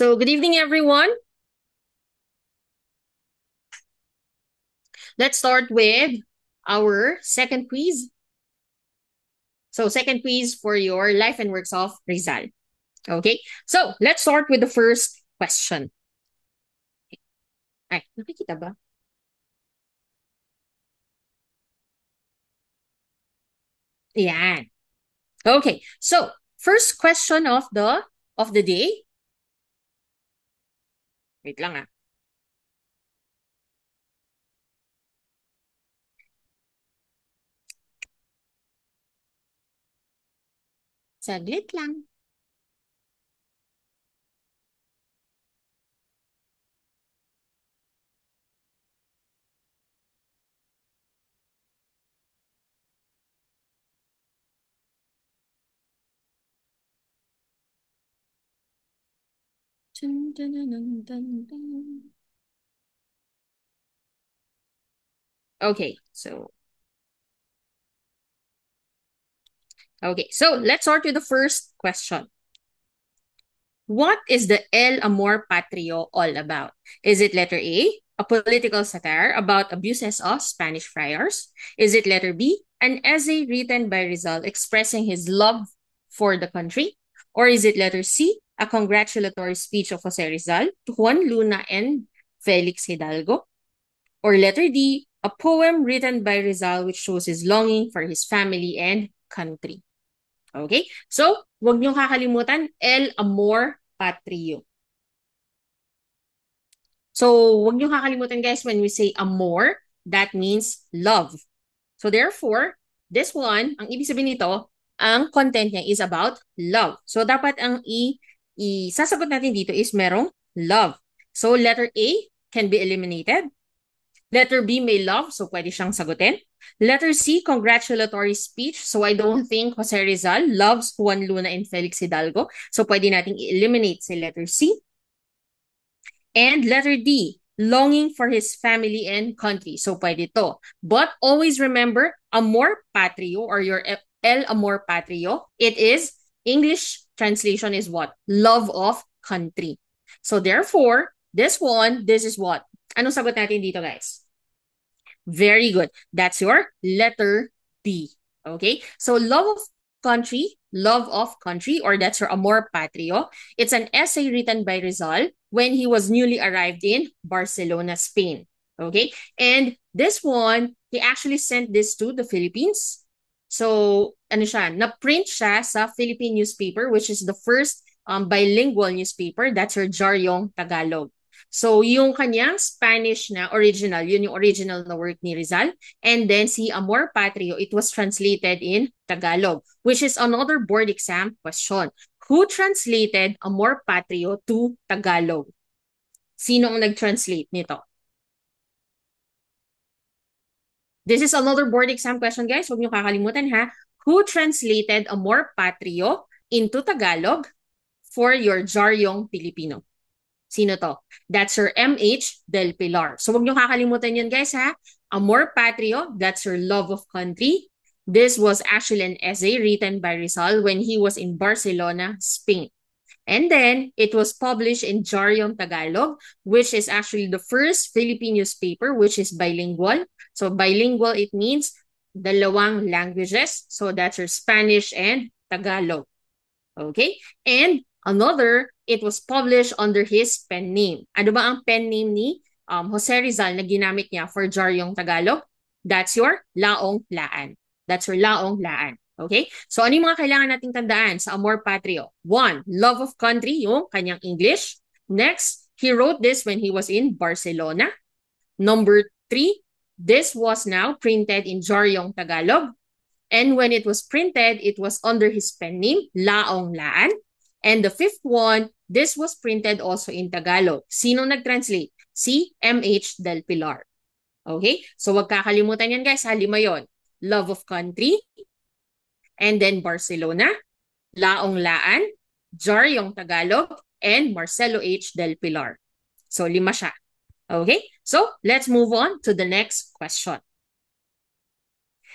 So, good evening, everyone. Let's start with our second quiz. So, second quiz for your life and works of Rizal. Okay, so let's start with the first question. Ay, nakikita ba? Yan. Okay, so first question of the day. Wait lang ah. Saglit lang. Dun, dun, dun, dun, dun, dun. Okay, so let's start with the first question. What is the El Amor Patrio all about? Is it letter A political satire about abuses of Spanish friars? Is it letter B, an essay written by Rizal expressing his love for the country? Or is it letter C, a congratulatory speech of Jose Rizal to Juan Luna and Felix Hidalgo? Or letter D, a poem written by Rizal which shows his longing for his family and country? Okay? So, huwag niyong kakalimutan, El Amor Patrio. So, huwag niyong kakalimutan guys, when we say amor, that means love. So, therefore, this one, ang ibig sabihin nito, ang content niya is about love. So, dapat ang isasagot natin dito is merong love. So, letter A can be eliminated. Letter B, may love. So, pwede siyang sagutin. Letter C, congratulatory speech. So, I don't think Jose Rizal loves Juan Luna and Felix Hidalgo. So, pwede nating i-eliminate si letter C. And letter D, longing for his family and country. So, pwede to. But always remember, amor patrio or your El Amor Patrio, it is, English translation is what? Love of country. So, therefore, this is what? Anong sagot natin dito, guys? Very good. That's your letter B. Okay? So, love of country, or that's your amor patrio. It's an essay written by Rizal when he was newly arrived in Barcelona, Spain. Okay? And this one, he actually sent this to the Philippines. So, ano siya, na-print siya sa Philippine newspaper, which is the first bilingual newspaper. That's your Jaryong Tagalog. So, yung kanyang Spanish na original, yun yung original na work ni Rizal. And then si Amor Patrio, it was translated in Tagalog, which is another board exam question. Who translated Amor Patrio to Tagalog? Sino ang nag-translate nito? This is another board exam question, guys. Huwag niyo kakalimutan, ha? Who translated Amor Patrio into Tagalog for your Jaryong Pilipino? Sino to? That's your M.H. Del Pilar. So, huwag niyo kakalimutan yun, guys, ha? Amor Patrio, that's your love of country. This was actually an essay written by Rizal when he was in Barcelona, Spain. And then, it was published in Jaryong Tagalog, which is actually the first Philippine newspaper, which is bilingual. So, bilingual, it means dalawang languages. So, that's your Spanish and Tagalog. Okay? And another, it was published under his pen name. Ano ba ang pen name ni Jose Rizal na ginamit niya for Jaryong Tagalog? That's your Laong Laan. That's your Laong Laan. Okay? So, ano yung mga kailangan nating tandaan sa Amor Patrio? One, love of country, yung kanyang English. Next, he wrote this when he was in Barcelona. Number three, this was now printed in Jaryong Tagalog. And when it was printed, it was under his pen name, Laong Laan. And the fifth one, this was printed also in Tagalog. Sino nag-translate? Si M.H. Del Pilar. Okay? So wag kakalimutan yan guys, ha? 5 yon. Love of country, and then Barcelona, Laong Laan, Jaryong Tagalog, and Marcelo H. Del Pilar. So 5 siya. Okay? So let's move on to the next question.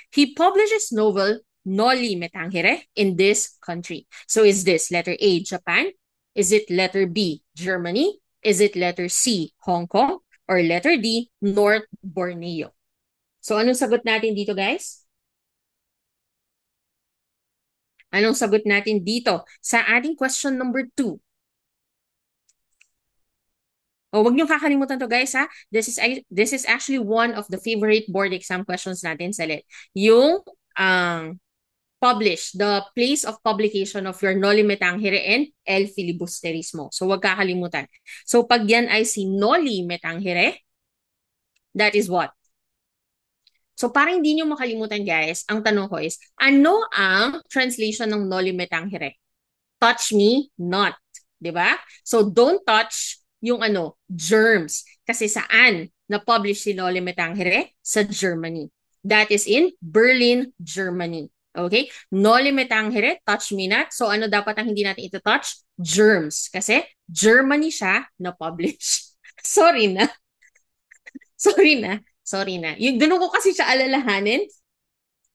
He published his novel Noli Me Tangere in this country. So is this letter A, Japan, Is it letter B, Germany? Is it letter C, Hong Kong? Or letter D, North Borneo? So anong sagot natin dito, guys? Anong sagot natin dito sa ating question number 2? Oh, wag niyo kakalimutan to, guys, ha? This is actually one of the favorite board exam questions natin sa LET. Yung publish, the place of publication of your Noli Me Tangere and El Filibusterismo. So wag kakalimutan. So pag yan ay si Noli Me Tangere, that is what? So para hindi nyo makalimutan, guys, ang tanong ko is, ano ang translation ng Noli Me Tangere? Touch me not. 'Di ba? So don't touch yung germs. Kasi saan na-publish si Noli Me Tangere? Sa Germany. That is in Berlin, Germany. Okay? Noli Me Tangere, touch me not. So ano dapat ang hindi natin ito-touch? Germs. Kasi Germany siya na-publish. Sorry na. Sorry na. Sorry na. Yung ganun ko kasi siya alalahanin.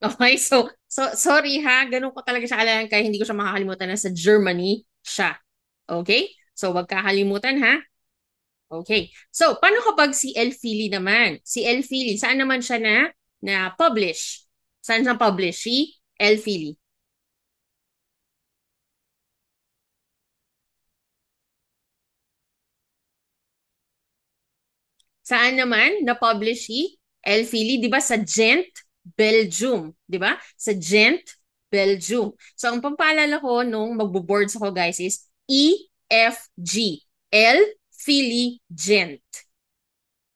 Okay, so sorry ha, ganun ko talaga siya alalahanin kaya hindi ko siya makakalimutan na sa Germany siya. Okay? So wag kakalimutan ha. Okay. So paano kapag si El Fili naman? Si El Fili, saan naman siya na publish? Saan siya publish? Si El Fili. Saan naman na-publish si El Fili? 'Di ba sa Gent, Belgium, 'di ba? Sa Gent, Belgium. So ang pampaalala ko nung magbo-boards ako, guys, is EFG. El Fili Gent.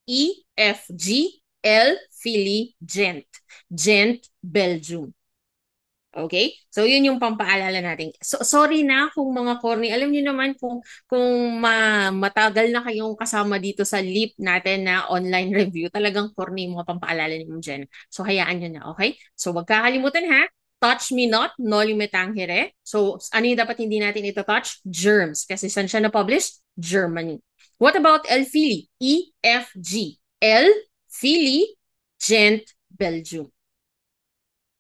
EFG El Fili Gent. Gent, Belgium. Okay? So, yun yung pampaalala natin. So, sorry na kung mga corny. Alam niyo naman kung matagal na kayong kasama dito sa LEAP natin na online review, talagang corny yung mga pampaalala ni Ma'am Jen. So, hayaan nyo na, okay? So, wag kakalimutan ha. Touch me not, noli me tangere. So, ano yung dapat hindi natin ito touch? Germs. Kasi saan siya na-publish? Germany. What about El Fili? EFG. El Fili, Gent, Belgium.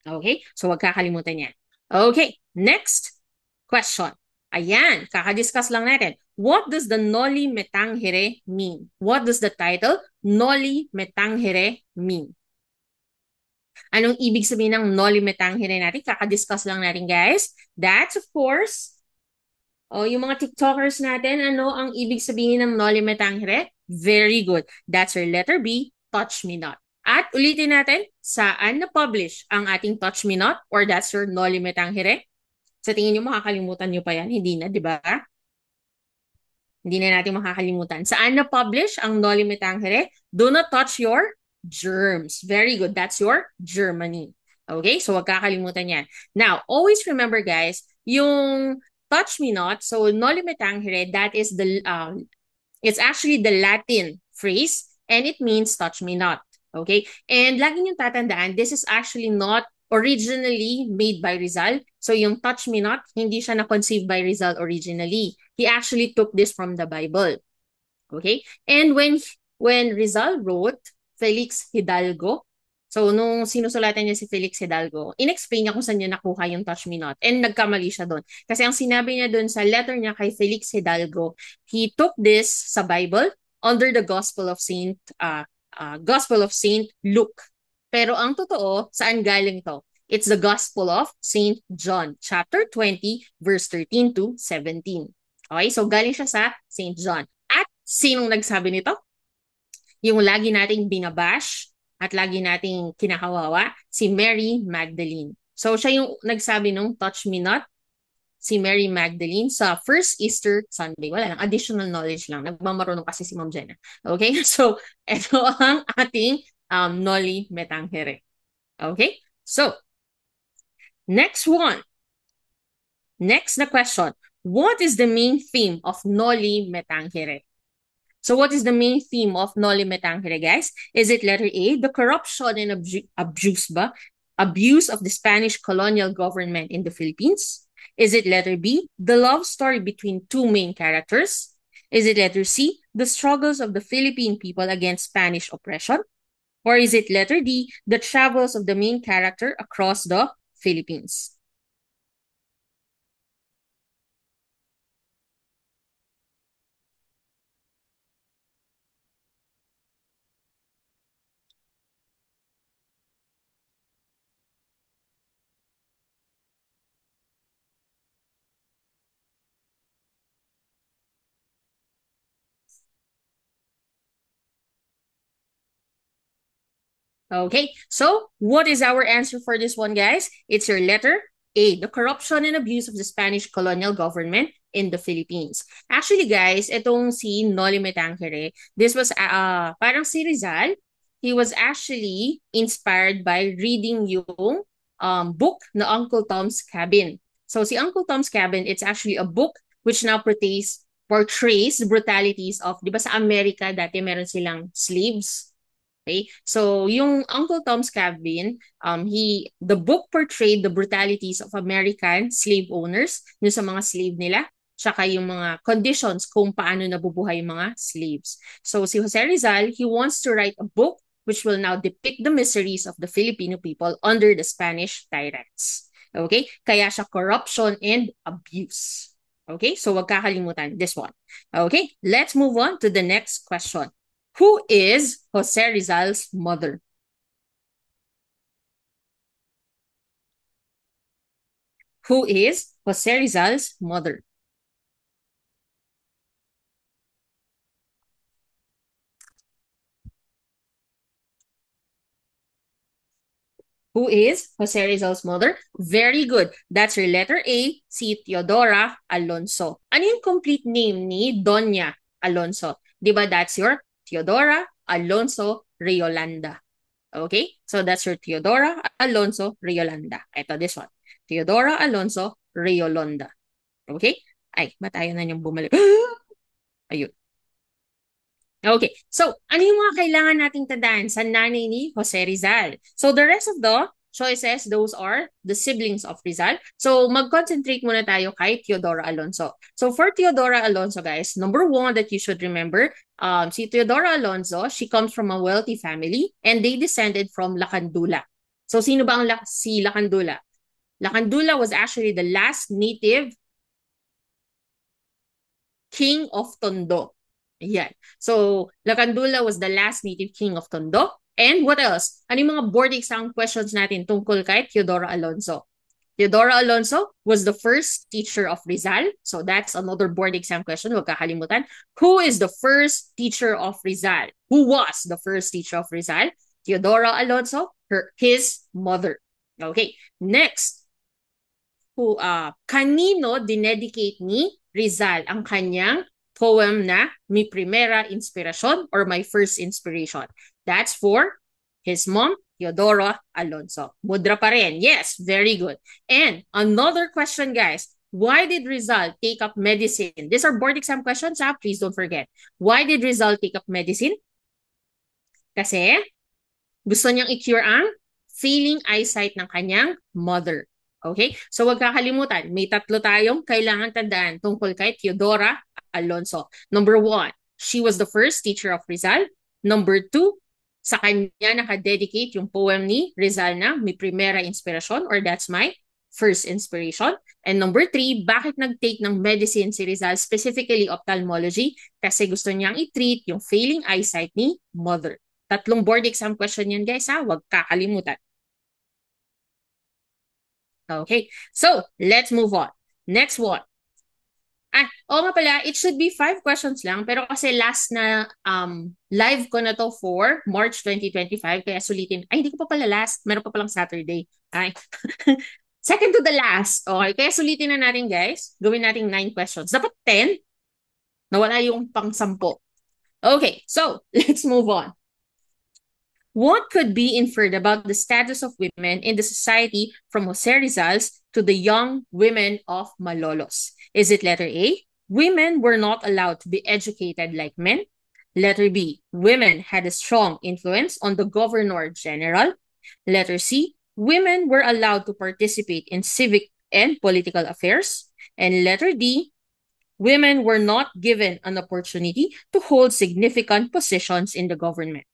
Okay? So, wag kakalimutan yan. Okay, next question. Ayan, kakadiscuss lang natin. What does the Noli Me Tangere mean? What does the title Noli Me Tangere mean? Anong ibig sabihin ng Noli Me Tangere natin? Kakadiscuss lang natin, guys. That's, of course, yung mga TikTokers natin, ano ang ibig sabihin ng Noli Me Tangere? Very good. That's your letter B, touch me not. At ulitin natin, saan na-publish ang ating touch me not or that's your Noli Me Tangere? Sa tingin nyo, makakalimutan nyo pa yan? Hindi na, di ba? Hindi na natin makakalimutan. Saan na-publish ang Noli Me Tangere? Do not touch your germs. Very good. That's your Germany. Okay? So, wag kakalimutan yan. Now, always remember, guys, yung touch me not, so Noli Me Tangere, that is it's actually the Latin phrase and it means touch me not. Okay? And lagi niyong tatandaan, this is actually not originally made by Rizal. So yung touch me not, hindi siya na-conceive by Rizal originally. He actually took this from the Bible. Okay? And when Rizal wrote Felix Hidalgo, so nung sinusulatan niya si Felix Hidalgo, inexplain niya kung saan niya nakuha yung touch me not. And nagkamali siya doon. Kasi ang sinabi niya doon sa letter niya kay Felix Hidalgo, he took this sa Bible under the Gospel of Saint Luke. Pero ang totoo, saan galing to? It's the Gospel of Saint John, chapter 20, verse 13 to 17. Okay, so galing siya sa Saint John. At sinong nagsabi nito? Yung lagi nating binabash at lagi nating kinakawawa, si Mary Magdalene. So siya yung nagsabi nung touch me not, si Mary Magdalene sa first Easter Sunday. Wala lang, additional knowledge lang. Nagmamarunong kasi si Ma'am Jenna. Okay? So, ito ang ating Noli Me Tangere. Okay? So, next one. Next na question. What is the main theme of Noli Me Tangere? So what is the main theme of Noli Me Tangere, guys? Is it letter A, the corruption and abuse of the Spanish colonial government in the Philippines? Is it letter B, the love story between two main characters? Is it letter C, the struggles of the Philippine people against Spanish oppression? Or is it letter D, the travels of the main character across the Philippines? Okay, so what is our answer for this one, guys? It's your letter A, the corruption and abuse of the Spanish colonial government in the Philippines. Actually, guys, itong si Noli Me Tangere, this was parang si Rizal, he was actually inspired by reading yung book na Uncle Tom's Cabin. So si Uncle Tom's Cabin, it's actually a book which now portrays the brutalities of, di ba sa Amerika, dati meron silang slaves. Okay? So, yung Uncle Tom's Cabin, the book portrayed the brutalities of American slave owners, yung sa mga slave nila, tsaka yung mga conditions kung paano nabubuhay yung mga slaves. So, si Jose Rizal, he wants to write a book which will now depict the miseries of the Filipino people under the Spanish tyrants. Okay? Kaya siya corruption and abuse. Okay? So, wag kakalimutan this one. Okay? Let's move on to the next question. Who is Jose Rizal's mother? Who is Jose Rizal's mother? Who is Jose Rizal's mother? Very good. That's your letter A, si Teodora Alonso. Ano yung complete name ni Doña Alonso? Di ba that's your Teodora Alonso Riolanda. Okay? So that's your Teodora Alonso Riolanda. Ito, this one. Teodora Alonso Riolanda. Okay? Ay, matayo na niyang bumalik. Ayun. Okay. So, ano yung mga kailangan nating tandaan sa nanay ni Jose Rizal? So, the rest of the choices, those are the siblings of Rizal. So, mag-concentrate muna tayo kay Teodora Alonso. So, for Teodora Alonso, guys, number one that you should remember, si Teodora Alonso, she comes from a wealthy family and they descended from Lacandula. So, sino ba ang si Lacandula? Lacandula was actually the last native king of Tondo. Yan. So, Lacandula was the last native king of Tondo. And what else? Ano yung mga board exam questions natin tungkol kay Teodora Alonso? Teodora Alonso was the first teacher of Rizal. So that's another board exam question. Huwag kakalimutan. Who is the first teacher of Rizal? Who was the first teacher of Rizal? Teodora Alonso, his mother. Okay. Next, kanino dinedicate ni Rizal ang kanyang poem na Mi Primera Inspiración or My First Inspiration. That's for his mom, Teodoro Alonso. Mudra pa rin. Yes, very good. And another question, guys. Why did Rizal take up medicine? These are board exam questions, ha? Please don't forget. Why did Rizal take up medicine? Kasi gusto niyang i-cure ang failing eyesight ng kanyang mother. Okay? So wag kakalimutan, may tatlo tayong kailangan tandaan tungkol kay Teodora Alonso. Number one, she was the first teacher of Rizal. Number two, sa kanya nakadedicate yung poem ni Rizal na Mi Primera Inspiración or That's My First Inspiration. And number three, bakit nag-take ng medicine si Rizal, specifically ophthalmology? Kasi gusto niyang i-treat yung failing eyesight ni mother. Tatlong board exam question yan, guys, ha? Huwag kakalimutan. Okay, so let's move on. Next one. Oo nga pala, it should be 5 questions lang, pero kasi last na live ko na to for March 2025, kaya sulitin. Ay, hindi ko pa pala last. Meron pa palang Saturday. Ay. Second to the last. Okay, kaya sulitin na natin, guys. Gawin natin 9 questions. Dapat 10. Nawala yung pang-10. Okay, so let's move on. What could be inferred about the status of women in the society from Jose Rizal's to the young women of Malolos? Is it letter A? Women were not allowed to be educated like men. Letter B. Women had a strong influence on the governor general. Letter C. Women were allowed to participate in civic and political affairs. And letter D. Women were not given an opportunity to hold significant positions in the government.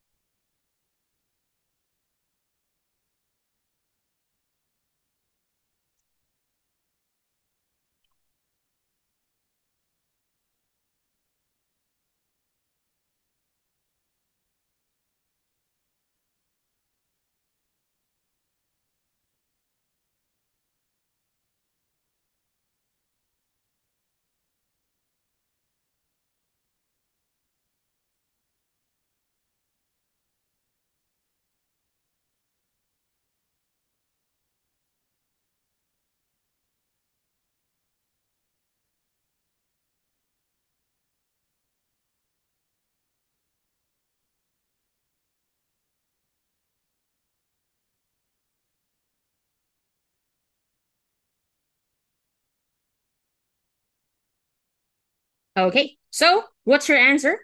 Okay, so what's your answer?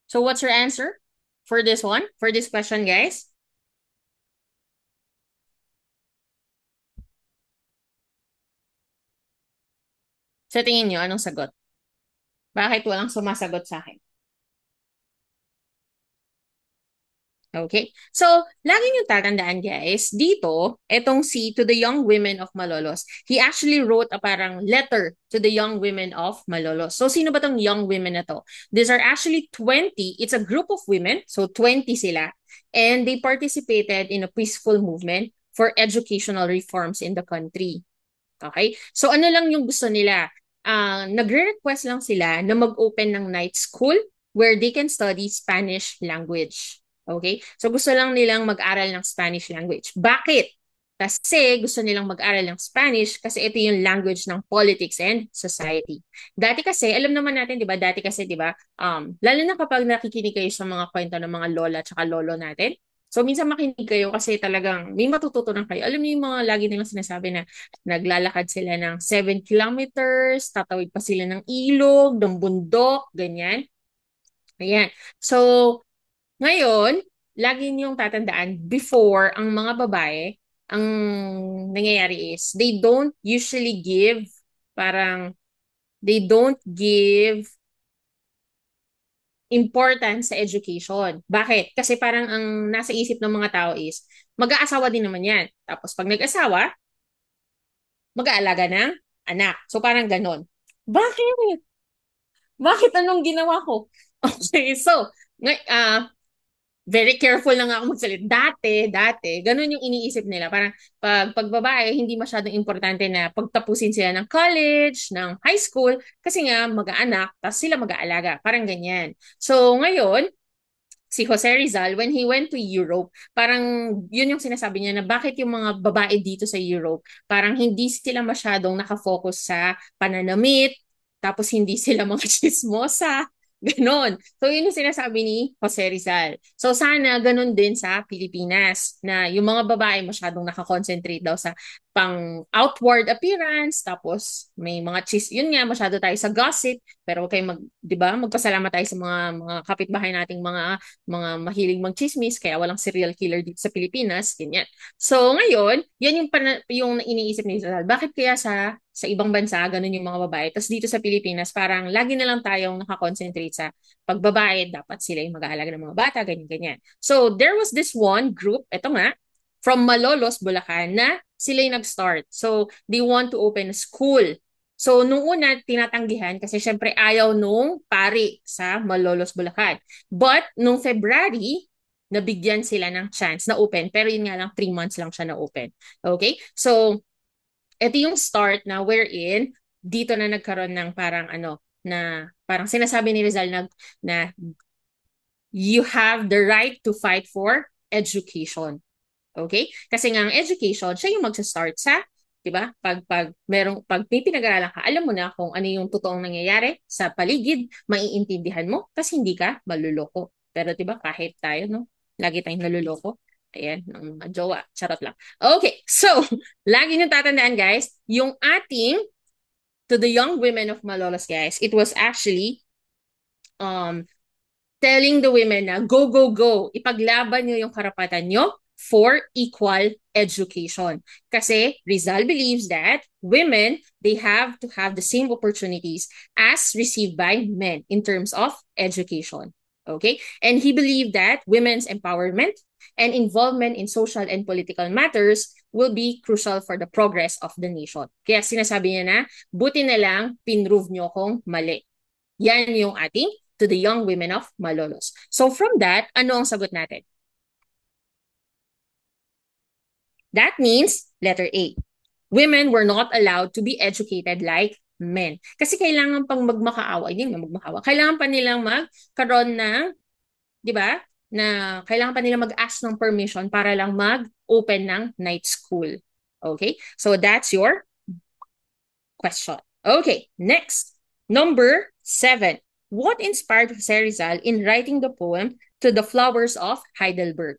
So what's your answer for this one? For this question, guys? Sa tingin nyo, anong sagot? Bakit walang sumasagot sa akin? Okay? So, lagi nyo tatandaan guys, dito, etong si To the Young Women of Malolos, he actually wrote a parang letter to the young women of Malolos. So, sino ba tong young women na to? These are actually 20, it's a group of women, so 20 sila, and they participated in a peaceful movement for educational reforms in the country. Okay? So, ano lang yung gusto nila? Nagre-request lang sila na mag-open ng night school where they can study Spanish language. Okay? So gusto lang nilang mag-aral ng Spanish language. Bakit? Kasi gusto nilang mag-aral ng Spanish kasi ito yung language ng politics and society. Dati kasi, alam naman natin, di ba? Dati kasi, di ba? Lalo na kapag nakikinig kayo sa mga kwento ng mga lola at lolo natin. So, minsan makinig kayo kasi talagang may matututunan kayo. Alam niyo yung mga lagi nilang sinasabi na naglalakad sila ng 7 kilometers, tatawid pa sila ng ilog, ng bundok, ganyan. Ayan. So, ngayon, lagi niyong tatandaan, before, ang mga babae, ang nangyayari is, they don't give importance sa education. Bakit? Kasi parang ang nasa isip ng mga tao is, mag-aasawa din naman yan. Tapos pag nag-asawa, mag-aalaga ng anak. So parang ganon. Bakit? Bakit anong ginawa ko? Okay, so, very careful lang ako magsalit. Dati, ganun yung iniisip nila. Parang pag babae, hindi masyadong importante na pagtapusin sila ng college, ng high school, kasi nga mag-aanak, tapos sila mag-aalaga. Parang ganyan. So, ngayon, si Jose Rizal, when he went to Europe, parang yun yung sinasabi niya na bakit yung mga babae dito sa Europe, parang hindi sila masyadong nakafocus sa pananamit, tapos hindi sila mga chismosa, ganon. So yun yung sinasabi ni Jose Rizal. So sana ganon din sa Pilipinas, na yung mga babae masyadong nakakonsentrate daw sa pang outward appearance, tapos may mga yun nga, masyado tayo sa gossip, pero okay mag, 'di ba? Magpasalamat tayo sa mga kapitbahay nating mga mahilig magchismis, kaya walang serial killer dito sa Pilipinas, ganyan. So ngayon, yan yung iniisip ni Rizal. Bakit kaya sa ibang bansa, ganun yung mga babae. Tapos dito sa Pilipinas, parang lagi na lang tayong nakakonsentrate sa pagbabae, dapat sila yung mag-aalaga ng mga bata, ganyan-ganyan. So there was this one group, eto nga, from Malolos, Bulacan, na sila yung nag-start. So they want to open a school. So, nung una, tinatanggihan kasi syempre ayaw nung pari sa Malolos, Bulacan. But, nung February, nabigyan sila ng chance na open. Pero yun nga lang, 3 months lang siya na open. Okay? So, ito yung start na wherein, dito na nagkaroon ng parang ano, na parang sinasabi ni Rizal na you have the right to fight for education. Okay? Kasi nga ang education, siya yung magsa-start sa, 'di ba? Pag may pinag-aralan ka, alam mo na kung ano yung totoong nangyayari sa paligid, maiintindihan mo, kasi hindi ka maluloko. Pero 'di ba, kahit tayo, no? Lagi tayong naluloko. Ayan, ng mga jowa. Charot lang. Okay, so, lagi nyo tatandaan, guys, yung ating to the young women of Malolos, guys, it was actually um telling the women na go, go, go. Ipaglaban nyo yung karapatan nyo for equal education. Kasi Rizal believes that women, they have to have the same opportunities as received by men in terms of education. Okay? And he believed that women's empowerment and involvement in social and political matters will be crucial for the progress of the nation. Kaya sinasabi niya na, buti na lang, pinrove nyo kong mali. Yan yung ating to the young women of Malolos. So from that, ano ang sagot natin? That means, letter A, women were not allowed to be educated like men. Kasi kailangan pang magmakaawa, hindi naman magmakaawa, kailangan pa nilang magkaroon ng, di ba, na kailangan pa nilang mag-ask ng permission para lang mag-open ng night school. Okay? So that's your question. Okay, next. Number 7. What inspired Jose Rizal in writing the poem To the Flowers of Heidelberg?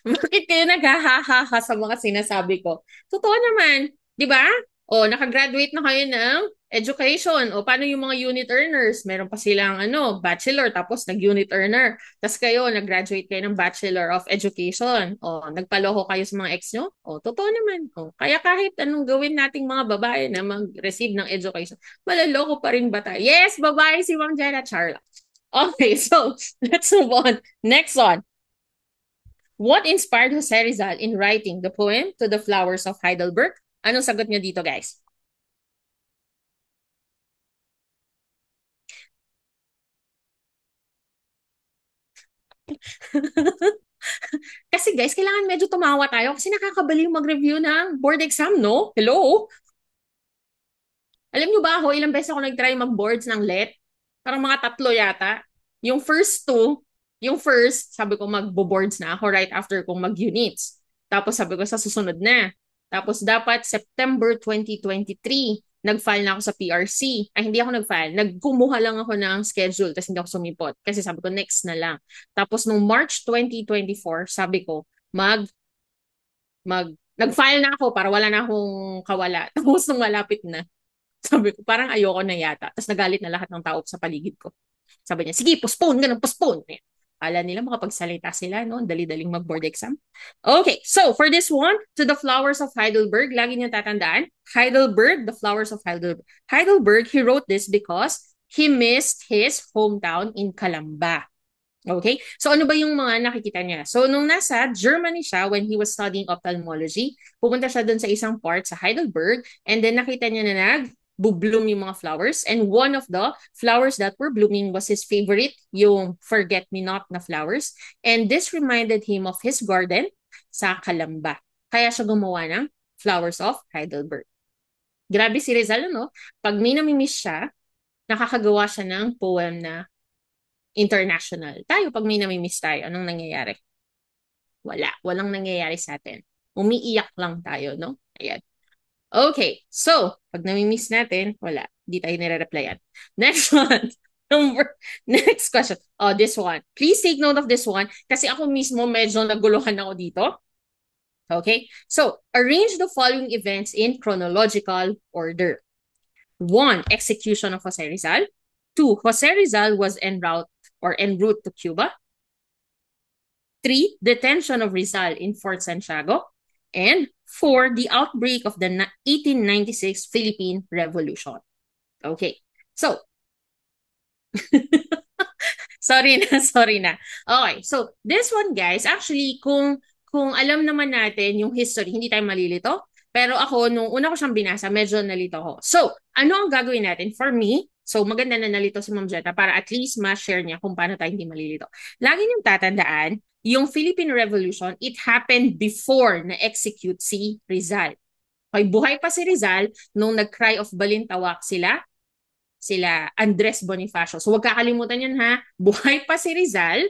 Bakit kayo naghahaha sa mga sinasabi ko? Totoo naman, di ba? O, nakagraduate na kayo ng education. O, paano yung mga unit earners? Meron pa silang bachelor, tapos nag-unit earner. Tapos kayo, nag-graduate kayo ng Bachelor of Education. O, nagpaloko kayo sa mga ex nyo? O, totoo naman. O, kaya kahit anong gawin nating mga babae na mag-receive ng education, malaloko pa rin ba tayo? Yes, babae si Ma'am Jana Charla. Okay, so let's move on. Next one. What inspired Jose Rizal in writing the poem To the Flowers of Heidelberg? Anong sagot niyo dito, guys? Kasi guys, kailangan medyo tumawa tayo kasi nakakabaliw mag-review ng board exam, no? Hello? Alam niyo ba ako, ilang beses ako nag-try mag-boards ng LET? Parang mga tatlo yata. Yung first two, yung first, sabi ko mag-boards na ako right after kong mag-units. Tapos sabi ko sa susunod na. Tapos dapat September 2023, nag-file na ako sa PRC. Ay, hindi ako nag-file. Nagkumuha lang ako ng schedule tapos hindi ako sumipot. Kasi sabi ko next na lang. Tapos nung March 2024, sabi ko nag-file na ako para wala na akong kawala. Tapos nung malapit na, sabi ko, parang ayoko na yata. Tapos nagalit na lahat ng tao sa paligid ko. Sabi niya, sige, postpone, ganun, postpone. Kala nila makapagsalita sila, no? Dali-daling mag-board exam. Okay, so for this one, To the Flowers of Heidelberg, lagi niyo tatandaan, Heidelberg, The Flowers of Heidelberg. Heidelberg, he wrote this because he missed his hometown in Calamba. Okay? So ano ba yung mga nakikita niya? So nung nasa Germany siya when he was studying ophthalmology, pupunta siya doon sa isang part sa Heidelberg and then nakita niya na bloom yung mga flowers and one of the flowers that were blooming was his favorite, yung forget-me-not na flowers. And this reminded him of his garden sa Calamba. Kaya siya gumawa ng Flowers of Heidelberg. Grabe si Rizal, no? Pag may namimiss siya, nakakagawa siya ng poem na international. Tayo, pag may namimiss tayo, anong nangyayari? Wala. Walang nangyayari sa atin. Umiiyak lang tayo, no? Ayan. Okay. So, pag namimiss natin, wala. Hindi tayo nire-replyan. Next one. Next question. Oh, this one. Please take note of this one kasi ako mismo medyo naguluhan ako dito. Okay? So, arrange the following events in chronological order. 1. Execution of Jose Rizal. 2. Jose Rizal was en route to Cuba. 3. Detention of Rizal in Fort Santiago. And 4. The outbreak of the 1896 Philippine Revolution. Okay. So, sorry na. Okay. So, this one, guys, actually, kung alam naman natin yung history, hindi tayo malilito. Pero ako, nung una ko siyang binasa, medyo nalito ko. So, ano ang gagawin natin? For me, so maganda na nalito si Ma'am Jetta para at least ma-share niya kung paano tayo hindi malilito. Lagi niyong tatandaan, yung Philippine Revolution, it happened before na-execute si Rizal. Okay, buhay pa si Rizal nung nag-cry of Balintawak sila Andres Bonifacio. So, huwag kakalimutan yan ha. Buhay pa si Rizal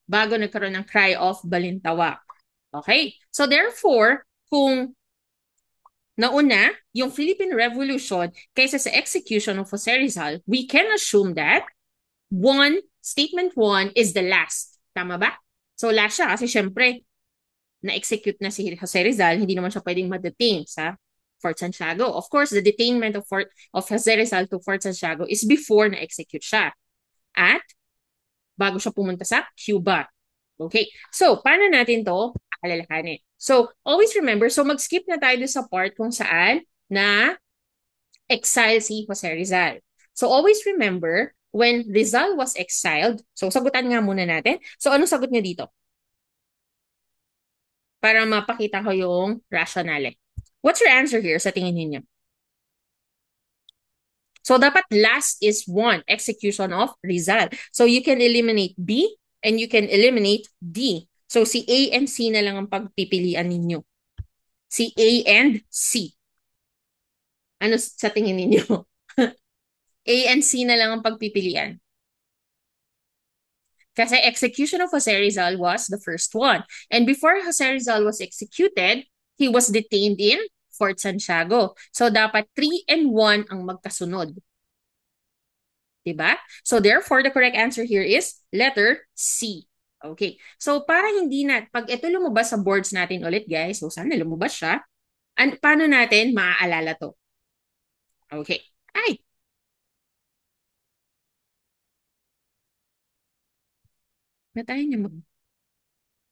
bago nagkaroon ng cry of Balintawak. Okay? So, therefore, kung nauna yung Philippine Revolution kaysa sa execution of Jose Rizal, we can assume that statement 1 is the last. Tama ba? So last siya kasi syempre na-execute na si Jose Rizal, hindi naman siya pwedeng ma-detain sa Fort Santiago. Of course, the detainment of Jose Rizal to Fort Santiago is before na-execute siya. At bago siya pumunta sa Cuba. Okay. So, paano natin to alalahanin? So, always remember, so mag-skip na tayo sa part kung saan na exile si Jose Rizal. So, always remember, when Rizal was exiled, so sagutan nga muna natin. So, anong sagot niya dito? Para mapakita ko yung rationale. What's your answer here sa tingin niyo? So, dapat last is 1, execution of Rizal. So, you can eliminate B and you can eliminate D. So, si A and C na lang ang pagpipilian ninyo. Si A and C. Ano sa tingin ninyo? A and C na lang ang pagpipilian. Kasi execution of Jose Rizal was the first one. And before Jose Rizal was executed, he was detained in Fort Santiago. So, dapat 3 and 1 ang magkasunod. Diba? So, therefore, the correct answer here is letter C. Okay. So, para hindi na, pag ito lumabas sa boards natin ulit, guys, so sana lumabas siya, paano natin maaalala to? Okay. Ay, na tayo niya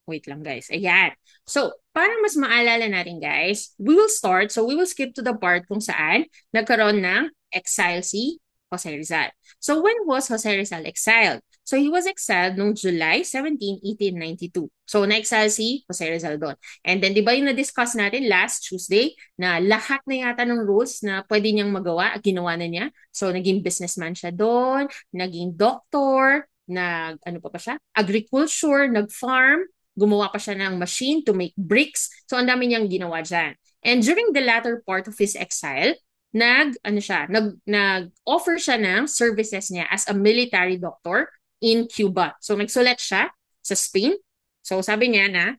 wait lang guys. Ayan. So, para mas maalala natin guys, we will start, so we will skip to the part kung saan nagkaroon ng exile si Jose Rizal. So, when was Jose Rizal exiled? So, he was exiled noong July 17, 1892. So, na-exile si Jose Rizal doon. And then, di ba yung na-discuss natin last Tuesday na lahat na yata ng rules na pwede niyang magawa, ginawa na niya. So, naging businessman siya doon, naging doctor, ano pa siya? Agriculture, nag-farm, gumawa pa siya ng machine to make bricks. So, ang dami niyang ginawa dyan. And during the latter part of his exile, nag-offer siya ng services niya as a military doctor in Cuba. So, nagsulat siya sa Spain. So, sabi niya na,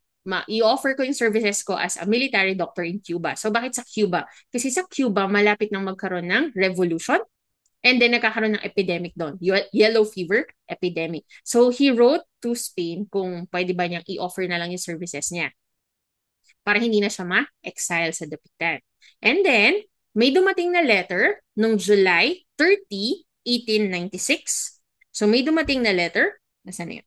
i-offer ko yung services ko as a military doctor in Cuba. So, bakit sa Cuba? Kasi sa Cuba, malapit nang magkaroon ng revolution. And then nagkakaroon ng epidemic doon, yellow fever epidemic. So he wrote to Spain kung pwede ba niyang i-offer na lang yung services niya para hindi na siya ma-exile sa dapitan. And then, may dumating na letter noong July 30, 1896. So may dumating na letter, nasaan na yun?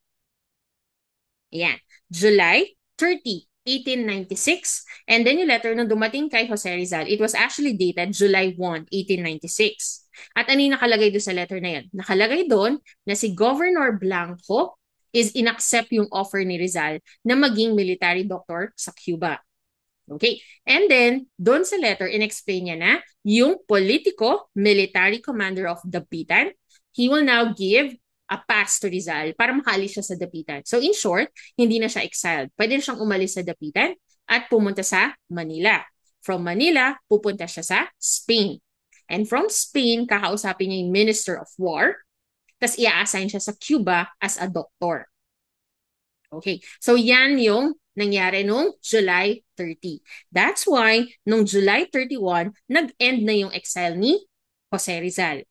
Ayan, July 30, 1896. And then yung letter nung dumating kay Jose Rizal, it was actually dated July 1, 1896. At ano yung nakalagay doon sa letter na yan? Nakalagay doon na si Governor Blanco is inaccept yung offer ni Rizal na maging military doctor sa Cuba. Okay. And then, doon sa letter, in-explain niya na yung politico-military commander of Dapitan, he will now give a pass to Rizal para makaalis siya sa Dapitan. So in short, hindi na siya exiled. Pwede na siyang umalis sa Dapitan at pumunta sa Manila. From Manila, pupunta siya sa Spain. And from Spain, kakausapin niya yung Minister of War, tapos i-assign siya sa Cuba as a doctor. Okay, so yan yung nangyari nung July 30. That's why, nung July 31, nag-end na yung exile ni Jose Rizal.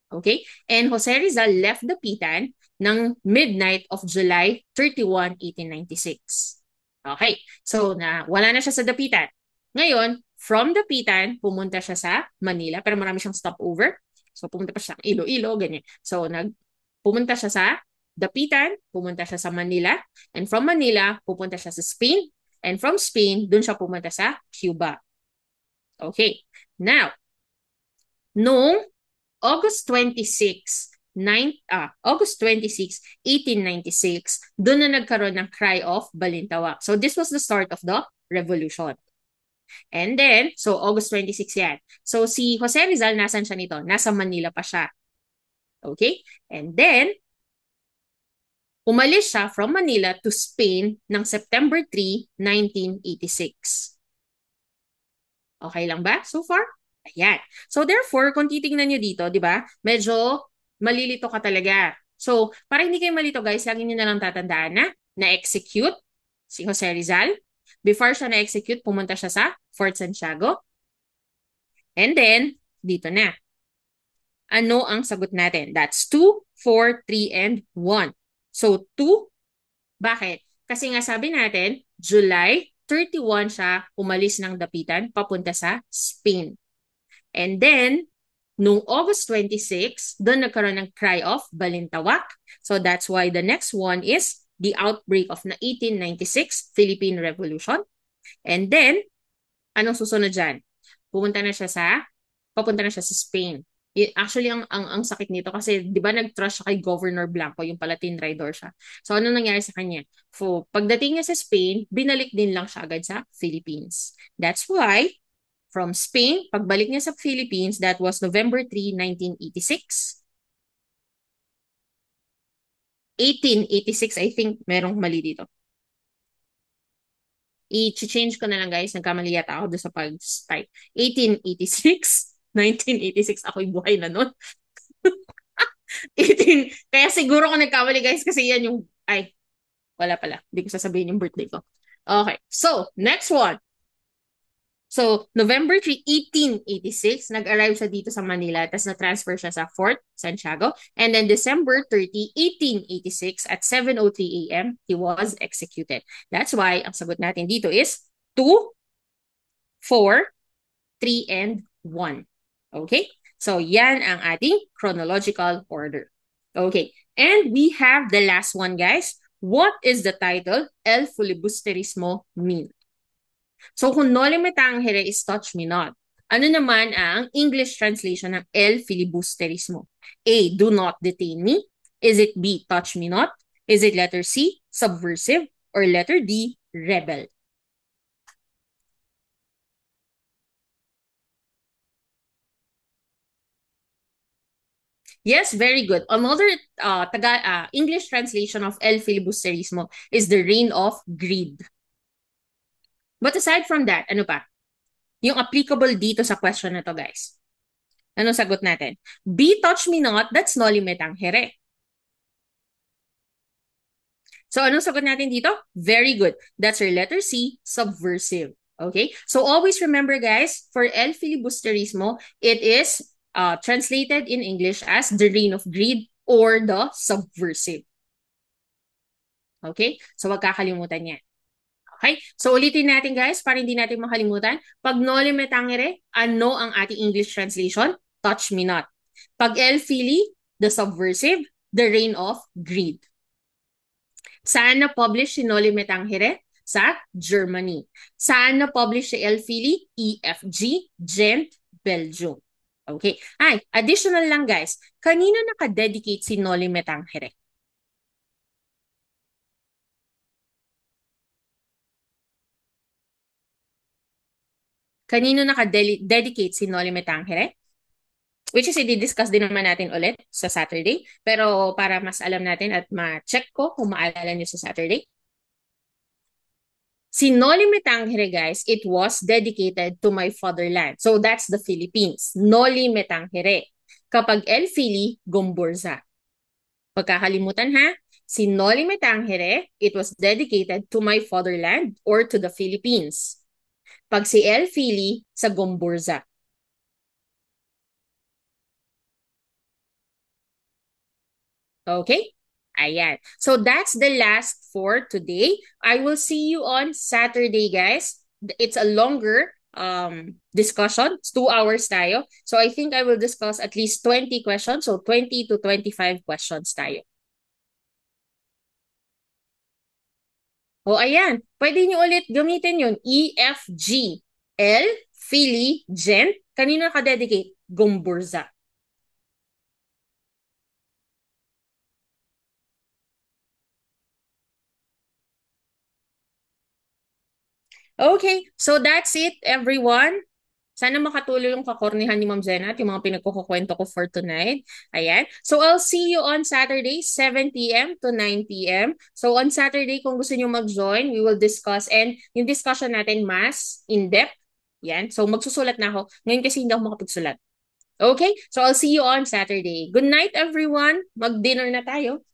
Okay, and Jose Rizal left Dapitan ng midnight of July 31, 1896. Okay, so wala na siya sa Dapitan. Ngayon, from Dapitan, pumunta siya sa Manila, pero marami siyang stopover. So, pumunta pa siya sa Iloilo, ganyan. So, pumunta siya sa Dapitan, pumunta siya sa Manila, and from Manila, pupunta siya sa Spain, and from Spain, dun siya pumunta sa Cuba. Okay. Now, noong August 26, 1896, doon na nagkaroon ng Cry of Balintawak. So, this was the start of the revolution. And then, so August 26 yan. So si Jose Rizal, nasan siya nito? Nasa Manila pa siya. Okay? And then, umalis siya from Manila to Spain ng September 3, 1986. Okay lang ba so far? Ayan. So therefore, kung titingnan nyo dito, di ba, medyo malilito ka talaga. So, para hindi kayo malito guys, lagi nyo na lang tatandaan na na-execute si Jose Rizal. Before siya na-execute, pumunta siya sa Fort Santiago. And then, dito na. Ano ang sagot natin? That's 2, 4, 3, and 1. So, 2, bakit? Kasi nga sabi natin, July 31 siya umalis ng Dapitan papunta sa Spain. And then, nung August 26, doon nagkaroon ng Cry of Balintawak. So, that's why the next one is the outbreak of the 1896 Philippine Revolution. And then, anong susunod dyan? Papunta na siya sa Spain. Actually, ang sakit nito kasi, di ba nag-trust siya kay Governor Blanco, yung pala tinraidor siya. So, ano nangyari sa kanya? So, pagdating niya sa Spain, binalik din lang siya agad sa Philippines. That's why, from Spain, pagbalik niya sa Philippines, that was November 3, 1986. 1886, I think merong mali dito. I-change ko na lang guys, nagkamali yata ako doon sa pag-type. 1886, 1986, ako'y buhay na nun. 18, kaya siguro ko nagkamali guys kasi yan yung, wala pala, hindi ko sasabihin yung birthday ko. Okay, so, next one. So, November 3, 1886, nag-arrive siya dito sa Manila, tapos na-transfer siya sa Fort Santiago. And then December 30, 1886, at 7:03 a.m., he was executed. That's why, ang sagot natin dito is 2, 4, 3, and 1. Okay? So, yan ang ating chronological order. Okay. And we have the last one, guys. What is the title El Filibusterismo mean? So, kung Noli Me Tangere is Touch Me Not, ano naman ang English translation ng El Filibusterismo? A. Do not detain me. Is it B. Touch me not? Is it letter C. Subversive? Or letter D. Rebel? Yes, very good. Another English translation of El Filibusterismo is the reign of greed. But aside from that, ano pa? Yung applicable dito sa question na to, guys. Ano sagot natin? B, touch me not, that's noli me tangere. So anong sagot natin dito? Very good. That's our letter C, subversive. Okay? So always remember, guys, for El Filibusterismo, it is translated in English as the reign of greed or the subversive. Okay? So wag kakalimutan yan. Okay? So ulitin natin, guys, para hindi natin makalimutan. Pag noli me tangere, ano ang ating English translation? Touch me not. Pag El Fili, the subversive, the reign of greed. Saan na-publish si Noli Me Tangere? Sa Germany. Saan na-publish si El Fili? EFG, Gent, Belgium. Okay. Ay, additional lang, guys. Kanino nakadedicate si Noli Me Tangere? Kanino nakadedicate si Noli Me Tangere? Which is, i-discuss din naman natin ulit sa Saturday. Pero para mas alam natin at ma-check ko kung maalala nyo sa Saturday, si Noli Me Tangere, guys, it was dedicated to my fatherland. So that's the Philippines. Noli Me Tangere. Kapag El Fili, Gomburza. Pagkakalimutan ha, si Noli Me Tangere, it was dedicated to my fatherland or to the Philippines. Pag si El Fili, sa Gomburza. Okay? Ayan. So that's the last for today. I will see you on Saturday, guys. It's a longer discussion. It's 2 hours tayo. So I think I will discuss at least 20 questions. So 20 to 25 questions tayo. O ayan. Pwede nyo ulit gamitin yun. EFG. L, Philly, Gent. Kanino nakadedicate? Gomburza. Okay, so that's it, everyone. Sana makatulong yung kakornihan ni Ma'am Zena at yung mga pinagkukukwento ko for tonight. Ayan. So I'll see you on Saturday, 7 p.m. to 9 p.m. So on Saturday, kung gusto nyo mag-join, we will discuss. And yung discussion natin mas in-depth. Yan. So magsusulat na ako. Ngayon kasi hindi ako makapagsulat. Okay? So I'll see you on Saturday. Good night, everyone. Mag-dinner na tayo.